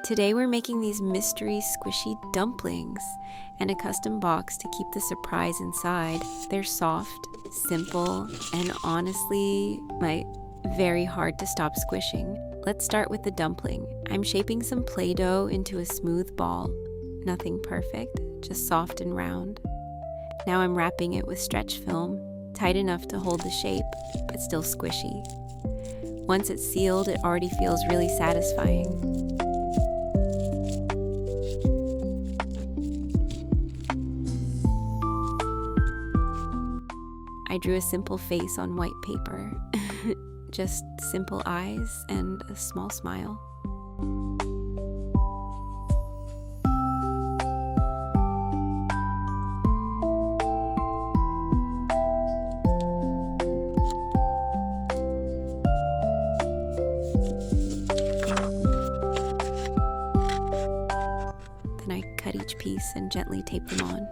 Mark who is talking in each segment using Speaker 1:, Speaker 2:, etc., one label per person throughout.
Speaker 1: Today we're making these mystery squishy dumplings and a custom box to keep the surprise inside. They're soft, simple, and honestly, very hard to stop squishing. Let's start with the dumpling. I'm shaping some Play-Doh into a smooth ball. Nothing perfect, just soft and round. Now I'm wrapping it with stretch film, tight enough to hold the shape, but still squishy. Once it's sealed, it already feels really satisfying. I drew a simple face on white paper, just simple eyes and a small smile. Then I cut each piece and gently tape them on.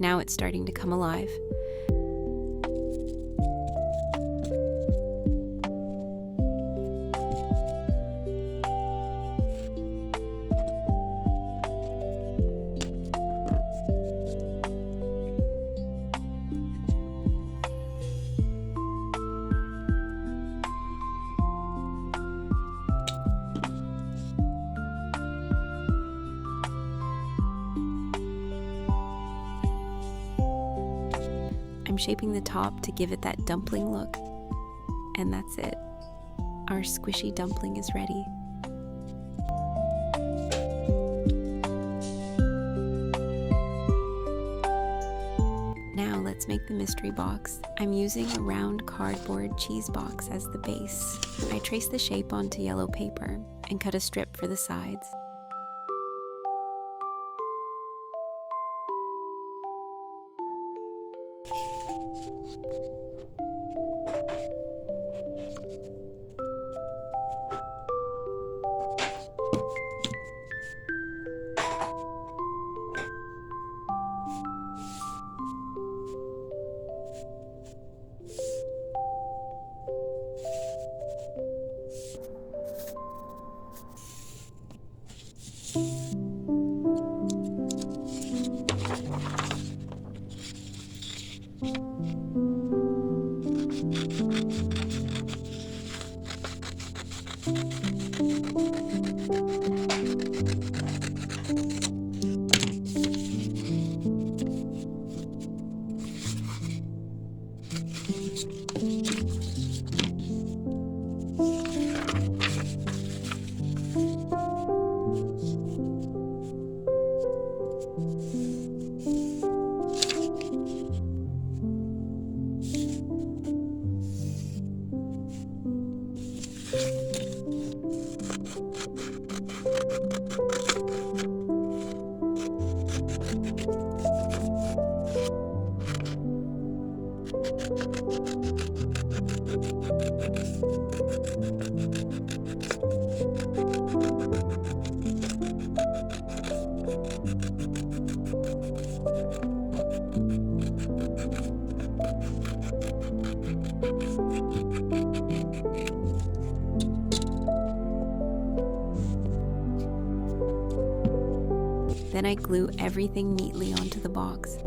Speaker 1: Now it's starting to come alive. I'm shaping the top to give it that dumpling look. And that's it. Our squishy dumpling is ready. Now let's make the mystery box. I'm using a round cardboard cheese box as the base. I trace the shape onto yellow paper and cut a strip for the sides. Then I glue everything neatly onto the box.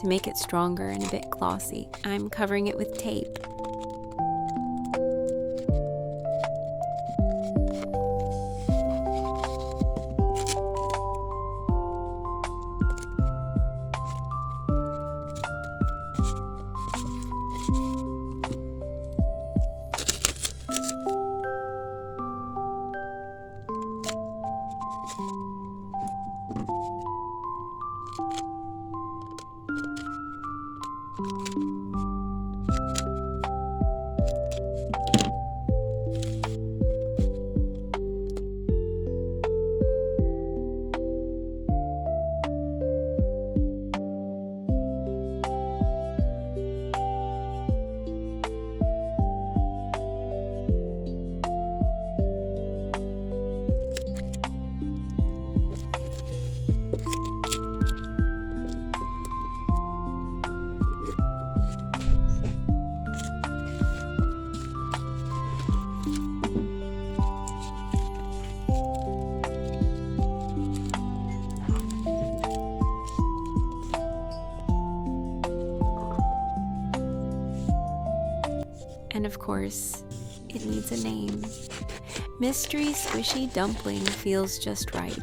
Speaker 1: To make it stronger and a bit glossy, I'm covering it with tape. And of course, it needs a name. Mystery Squishy Dumpling feels just right.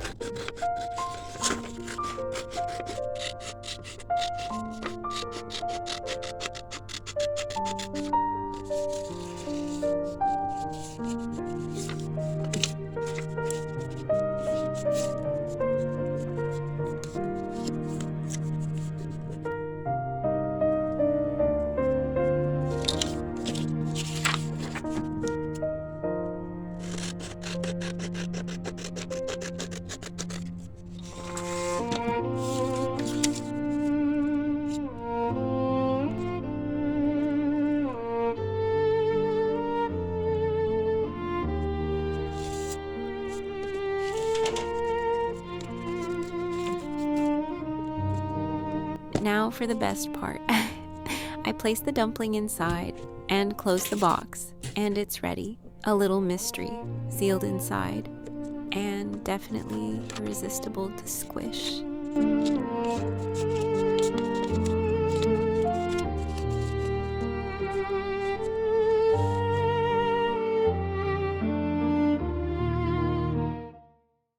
Speaker 1: Now for the best part. I place the dumpling inside and close the box, and it's ready. A little mystery sealed inside, and definitely irresistible to squish.